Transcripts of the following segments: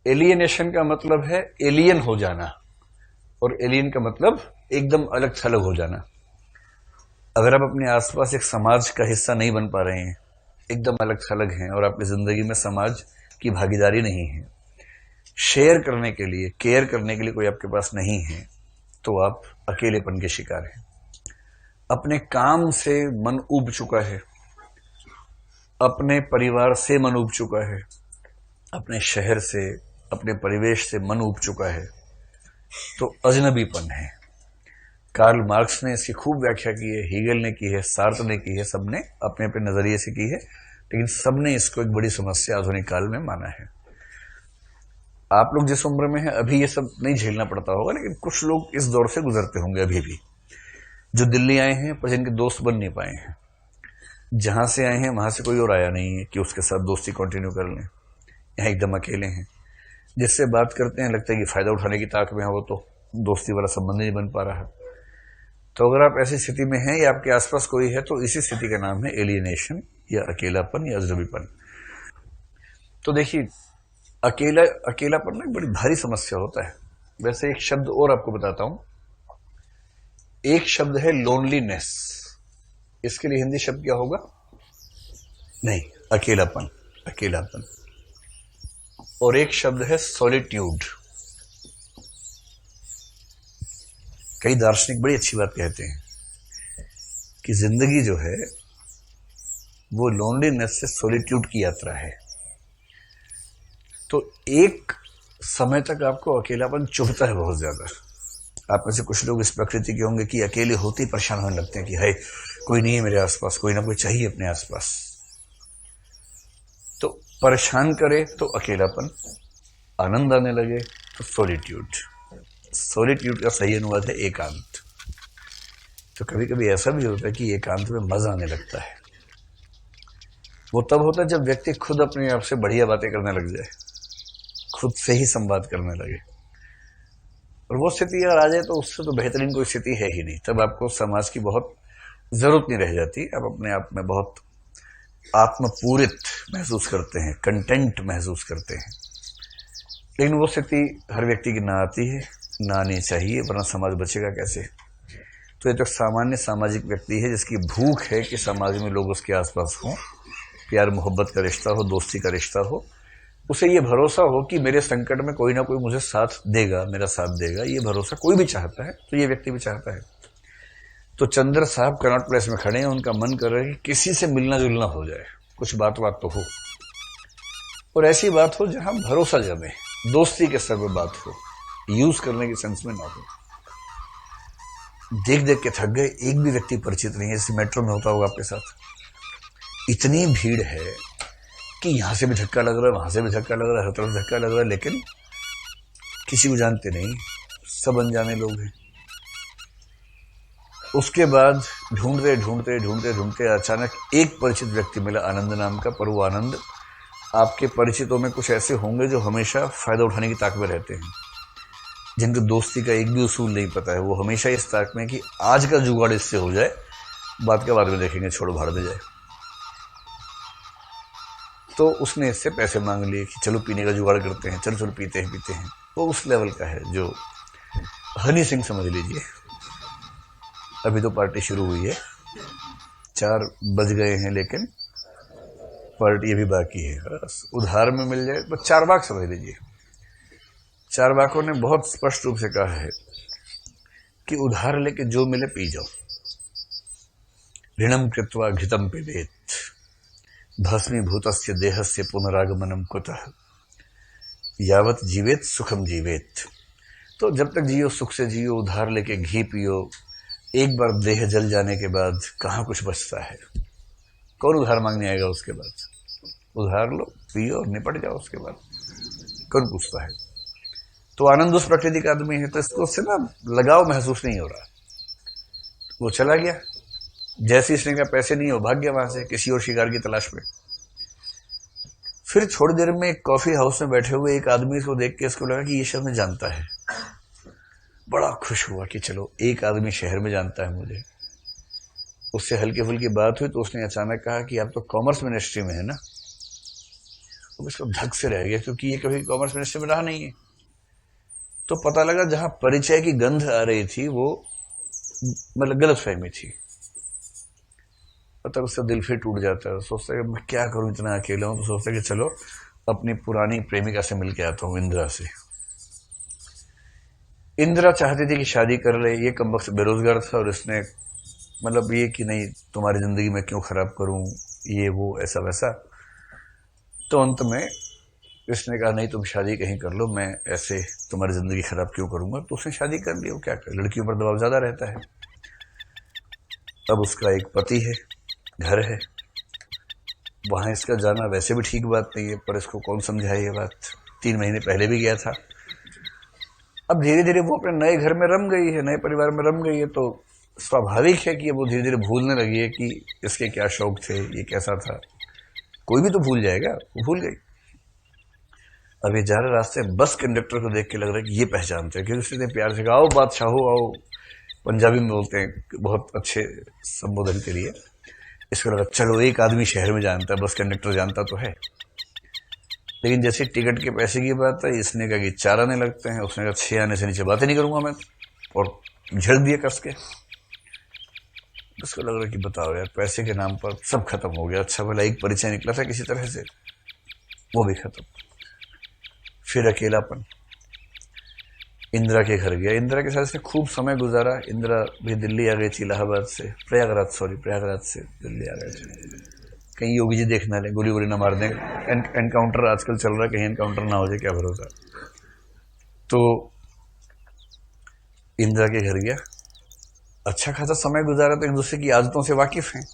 Alienation का मतलब है एलियन हो जाना, और एलियन का मतलब एकदम अलग थलग हो जाना। अगर आप अपने आसपास एक समाज का हिस्सा नहीं बन पा रहे हैं, एकदम अलग थलग हैं, और आपकी जिंदगी में समाज की भागीदारी नहीं है, शेयर करने के लिए, केयर करने के लिए कोई आपके पास नहीं है, तो आप अकेलेपन के शिकार हैं। अपने काम से मन ऊब चुका है, अपने परिवार से मन ऊब चुका है, अपने शहर से, अपने परिवेश से मन ऊब चुका है, तो अजनबीपन है। कार्ल मार्क्स ने इसकी खूब व्याख्या की है, हीगल ने की है, सार्त्र ने की है, सबने अपने अपने नजरिए से की है, लेकिन सबने इसको एक बड़ी समस्या आधुनिक काल में माना है। आप लोग जिस उम्र में हैं अभी ये सब नहीं झेलना पड़ता होगा, लेकिन कुछ लोग इस दौर से गुजरते होंगे अभी भी, जो दिल्ली आए हैं पर जिनके दोस्त बन नहीं पाए हैं। जहां से आए हैं वहां से कोई और आया नहीं है कि उसके साथ दोस्ती कंटिन्यू कर लें। यहाँ एकदम अकेले हैं, जिससे बात करते हैं लगता है कि फायदा उठाने की ताक में है, वो तो दोस्ती वाला संबंध नहीं बन पा रहा है। तो अगर आप ऐसी स्थिति में हैं या आपके आसपास कोई है, तो इसी स्थिति का नाम है एलियनेशन या अकेलापन या अजनबीपन। तो देखिए, अकेलापन ना एक बड़ी भारी समस्या होता है। वैसे एक शब्द और आपको बताता हूं, एक शब्द है लोनलीनेस, इसके लिए हिंदी शब्द क्या होगा? नहीं, अकेलापन, अकेलापन। और एक शब्द है सॉलिट्यूड। कई दार्शनिक बड़ी अच्छी बात कहते हैं कि जिंदगी जो है वो लोनलीनेस से सॉलिट्यूड की यात्रा है। तो एक समय तक आपको अकेलापन चुभता है बहुत ज्यादा। आप में से कुछ लोग इस प्रकृति के होंगे कि अकेले होते ही परेशान होने लगते हैं कि है कोई नहीं है मेरे आसपास, कोई ना कोई चाहिए अपने आसपास। तो परेशान करे तो अकेलापन, आनंद आने लगे तो सॉलिट्यूड। सॉलिट्यूड का सही अनुवाद है एकांत। तो कभी कभी ऐसा भी होता है कि एकांत में मजा आने लगता है। वो तब होता है जब व्यक्ति खुद अपने आप से बढ़िया बातें करने लग जाए, खुद से ही संवाद करने लगे। और वो स्थिति अगर आ जाए तो उससे तो बेहतरीन कोई स्थिति है ही नहीं। तब आपको समाज की बहुत जरूरत नहीं रह जाती। आप अपने आप में बहुत आत्मपूरित महसूस करते हैं, कंटेंट महसूस करते हैं। लेकिन वो स्थिति हर व्यक्ति की ना आती है, ना आनी चाहिए, वरना समाज बचेगा कैसे? तो ये तो सामान्य सामाजिक व्यक्ति है जिसकी भूख है कि समाज में लोग उसके आसपास हों, प्यार मोहब्बत का रिश्ता हो, दोस्ती का रिश्ता हो, उसे ये भरोसा हो कि मेरे संकट में कोई ना कोई मुझे साथ देगा, मेरा साथ देगा। ये भरोसा कोई भी चाहता है, तो ये व्यक्ति भी चाहता है। तो चंद्र साहब कनॉट प्लेस में खड़े हैं, उनका मन कर रहा है कि किसी से मिलना जुलना हो जाए, कुछ बात तो हो, और ऐसी बात हो जहां भरोसा जमे, दोस्ती के स्तर पर बात हो, यूज करने के सेंस में ना हो। देख देख के थक गए, एक भी व्यक्ति परिचित नहीं है। जैसे मेट्रो में होता होगा आपके साथ, इतनी भीड़ है कि यहां से भी धक्का लग रहा है, वहां से भी धक्का लग रहा है, हर तरफ धक्का लग रहा है, लेकिन किसी को जानते नहीं, सब अनजाने लोग हैं। उसके बाद ढूंढते ढूंढते ढूंढते ढूंढते अचानक एक परिचित व्यक्ति मिला, आनंद नाम का। पर वो आनंद, आपके परिचितों में कुछ ऐसे होंगे जो हमेशा फायदा उठाने की ताक में रहते हैं, जिनको दोस्ती का एक भी उसूल नहीं पता है। वो हमेशा इस ताक में कि आज का जुगाड़ इससे हो जाए, बात का बाद में देखेंगे, छोड़ो भाड़ दे जाए। तो उसने इससे पैसे मांग लिए कि चलो पीने का जुगाड़ करते हैं, चलो चलो पीते हैं। वो उस लेवल का है जो हनी सिंह समझ लीजिए। अभी तो पार्टी शुरू हुई है, 4 बज गए हैं, लेकिन पार्टी अभी बाकी है। बस उधार में मिल जाए, बस 4 वाक समझ लीजिए। 4 वाकों ने बहुत स्पष्ट रूप से कहा है कि उधार लेके जो मिले पी जाओ। ऋणम कृत्वा घृतम पिबेत, भस्मीभूतस्य देहस्य पुनरागमनम कुतः, यावत जीवेत सुखम जीवेत। तो जब तक जियो सुख से जियो, उधार लेके घी पियो। एक बार देह जल जाने के बाद कहां कुछ बचता है? कौन उधार मांगने आएगा उसके बाद? उधार लो, पियो और निपट जाओ, उसके बाद कौन पूछता है? तो आनंद उस प्रकृति का आदमी है, तो इसको उससे ना लगाव महसूस नहीं हो रहा। वो चला गया, जैसे इसने कहा पैसे नहीं हो, भाग गया वहां से किसी और शिकार की तलाश में। फिर थोड़ी देर में एक कॉफी हाउस में बैठे हुए एक आदमी इसको देख के इसको लगा कि ये शब्द जानता है। बड़ा खुश हुआ कि चलो एक आदमी शहर में जानता है मुझे। उससे हल्की फुल्की बात हुई तो उसने अचानक कहा कि आप तो कॉमर्स मिनिस्ट्री में है ना? अब इसको धक से रह गया, क्योंकि ये कभी कॉमर्स मिनिस्टर में रहा नहीं है। तो पता लगा जहां परिचय की गंध आ रही थी वो मतलब गलत फहमी थी। तब उसका दिल फिर टूट जाता है, सोचता है कि मैं क्या करूं, इतना अकेला हूं। तो सोचता है कि चलो अपनी पुरानी प्रेमिका से मिल के आता हूं, इंदिरा से। इंदिरा चाहती थी कि शादी कर ले, ये कमबख्त बेरोजगार था और इसने मतलब ये कि नहीं तुम्हारी जिंदगी में क्यों खराब करूं, ये वो ऐसा वैसा। तो अंत में इसने कहा नहीं तुम शादी कहीं कर लो, मैं ऐसे तुम्हारी जिंदगी खराब क्यों करूंगा। तो उसने शादी कर ली। वो क्या करे, लड़कियों पर दबाव ज्यादा रहता है। अब उसका एक पति है, घर है, वहां इसका जाना वैसे भी ठीक बात नहीं है, पर इसको कौन समझाए ये बात। 3 महीने पहले भी गया था। अब धीरे धीरे वो अपने नए घर में रम गई है, नए परिवार में रम गई है, तो स्वाभाविक है कि वो धीरे धीरे भूलने लगी है कि इसके क्या शौक थे, ये कैसा था। कोई भी तो भूल जाएगा, वो भूल गई। अब ये जा रहे रास्ते, बस कंडक्टर को देख के लग रहा है कि ये पहचानते हैं, क्योंकि उसने प्यार से कहा आओ बादशाहो आओ, पंजाबी में बोलते हैं बहुत अच्छे संबोधन के लिए। इसको लगा चलो एक आदमी शहर में जानता है, बस कंडक्टर जानता तो है। लेकिन जैसे टिकट के पैसे की बात है, इसने कहा कि 4 आने लगते हैं, उसने कहा 6 आने से नीचे बातें नहीं करूंगा मैं, और झड़ दिया कस के। उसको लग रहा कि बताओ यार, पैसे के नाम पर सब खत्म हो गया। अच्छा भला एक परिचय निकला था किसी तरह से, वो भी खत्म। फिर अकेलापन। इंदिरा के घर गया, इंदिरा के साथ इसने खूब समय गुजारा। इंदिरा भी दिल्ली आ गई थी, इलाहाबाद से, प्रयागराज से दिल्ली आ गए थे। कहीं योगी जी देखना ले, गोली ना मार दें, एनकाउंटर आजकल चल रहा है, कहीं एनकाउंटर ना हो जाए, क्या भरोसा। तो इंदिरा के घर गया, अच्छा खासा समय गुजारा, तो एक दूसरे की आदतों से वाकिफ हैं।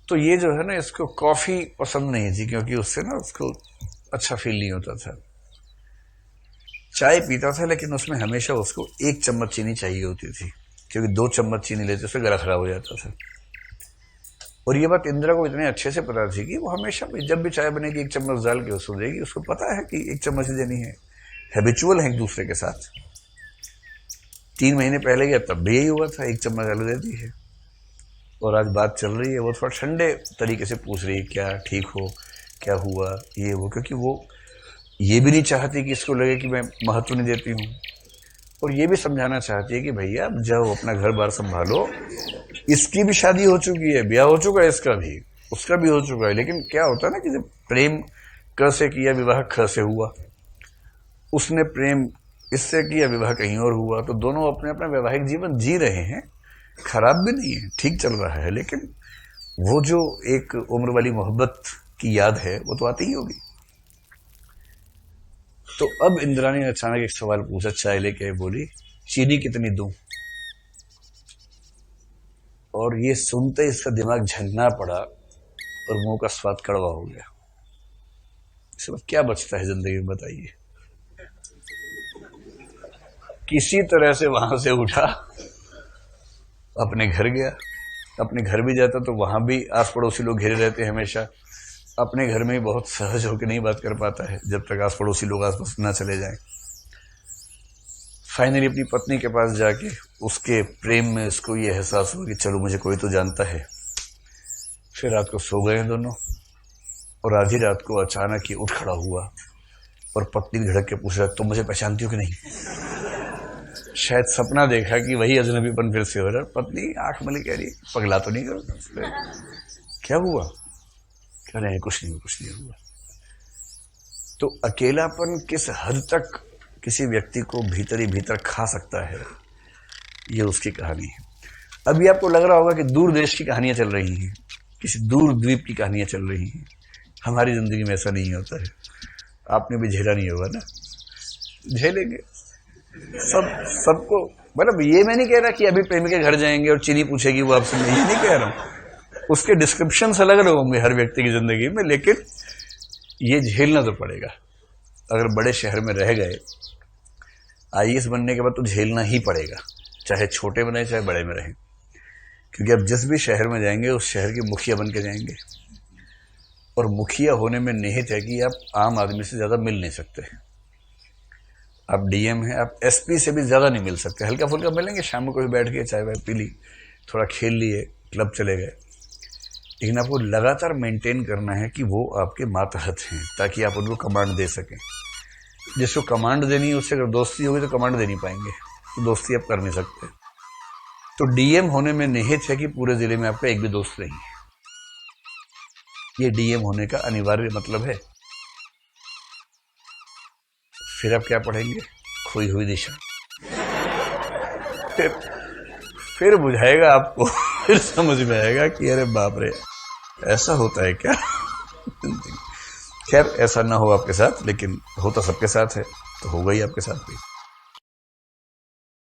तो ये जो है ना, इसको कॉफी पसंद नहीं थी, क्योंकि उससे ना उसको अच्छा फील नहीं होता था। चाय पीता था, लेकिन उसमें हमेशा उसको 1 चम्मच चीनी चाहिए होती थी, क्योंकि 2 चम्मच चीनी लेते उससे गला खराब हो जाता था। और ये बात इंदिरा को इतने अच्छे से पता थी कि वो हमेशा जब भी चाय बनेगी 1 चम्मच डाल के उसको देगी। उसको पता है कि 1 चम्मच ही देनी है, हैबिचुअल है एक दूसरे के साथ। 3 महीने पहले गया तब भी यही हुआ था, 1 चम्मच डाल देती है। और आज बात चल रही है, वो थोड़ा ठंडे तरीके से पूछ रही है क्या ठीक हो, क्या हुआ, ये वो, क्योंकि वो ये भी नहीं चाहती कि इसको लगे कि मैं महत्व नहीं देती हूँ, और ये भी समझाना चाहती है कि भैया अब जाओ अपना घर बार संभालो। इसकी भी शादी हो चुकी है, ब्याह हो चुका है इसका भी, उसका भी हो चुका है। लेकिन क्या होता है ना कि जब प्रेम क से किया, विवाह ख से हुआ। उसने प्रेम इससे किया, विवाह कहीं और हुआ। तो दोनों अपने अपना वैवाहिक जीवन जी रहे हैं, खराब भी नहीं है, ठीक चल रहा है। लेकिन वो जो एक उम्र वाली मोहब्बत की याद है, वो तो आती ही होगी। तो अब इंदिरा ने अचानक एक सवाल पूछा, चाय लेके बोली चीनी कितनी दूं। और ये सुनते ही इसका दिमाग झंझना पड़ा और मुंह का स्वाद कड़वा हो गया। इसके बाद क्या बचता है जिंदगी में, बताइए। किसी तरह से वहां से उठा, अपने घर गया। अपने घर भी जाता तो वहां भी आस पड़ोसी लोग घिरे रहते हैं हमेशा। अपने घर में ही बहुत सहज होकर नहीं बात कर पाता है जब तक आस पड़ोसी लोग आसपास ना चले जाएं। फाइनली अपनी पत्नी के पास जाके उसके प्रेम में इसको ये एहसास हुआ कि चलो मुझे कोई तो जानता है। फिर रात को सो गए दोनों, और आधी रात को अचानक ये उठ खड़ा हुआ और पत्नी धड़क के पूछ रहा तुम मुझे पहचानती हो कि नहीं। शायद सपना देखा कि वही अजनबीपन फिर से हो रहा। पत्नी आंख मली कह रही पगला तो नहीं कर, क्या हुआ, कह रहे हैं कुछ नहीं हुआ। तो अकेलापन किस हद तक किसी व्यक्ति को भीतर ही भीतर खा सकता है, ये उसकी कहानी है। अभी आपको लग रहा होगा कि दूर देश की कहानियां चल रही हैं, किसी दूर द्वीप की कहानियां चल रही हैं। हमारी जिंदगी में ऐसा नहीं होता है। आपने भी झेला नहीं होगा ना, झेलेंगे सबको। मतलब ये मैं नहीं कह रहा कि अभी प्रेमी के घर जाएंगे और चीनी पूछेगी वो आपसे, ये नहीं कह रहा हूं। उसके डिस्क्रिप्शन अलग अलग होंगे हर व्यक्ति की जिंदगी में, लेकिन ये झेलना तो पड़ेगा। अगर बड़े शहर में रह गए, आईएएस बनने के बाद तो झेलना ही पड़ेगा, चाहे छोटे में रहे चाहे बड़े में रहे। क्योंकि अब जिस भी शहर में जाएंगे उस शहर के मुखिया बन के जाएंगे, और मुखिया होने में निहित है कि आप आम आदमी से ज्यादा मिल नहीं सकते। आप डीएम हैं, आप एसपी से भी ज्यादा नहीं मिल सकते। हल्का फुल्का मिलेंगे, शाम को भी बैठ के चाय वाय पी ली, थोड़ा खेल लिए, क्लब चले गए। लेकिन आपको लगातार मेंटेन करना है कि वो आपके मातहत हैं, ताकि आप उनको कमांड दे सकें। जिसको कमांड देनी है उससे अगर दोस्ती होगी तो कमांड दे नहीं पाएंगे, तो दोस्ती आप कर नहीं सकते। तो डीएम होने में निहित है कि पूरे जिले में आपका एक भी दोस्त नहीं है। ये डीएम होने का अनिवार्य मतलब है। फिर आप क्या पढ़ेंगे? खोई हुई दिशा। फिर बुझाएगा आपको, फिर समझ में आएगा कि अरे बाप रे, ऐसा होता है क्या। खैर, ऐसा ना हो आपके साथ, लेकिन होता सबके साथ है, तो होगा ही आपके साथ भी।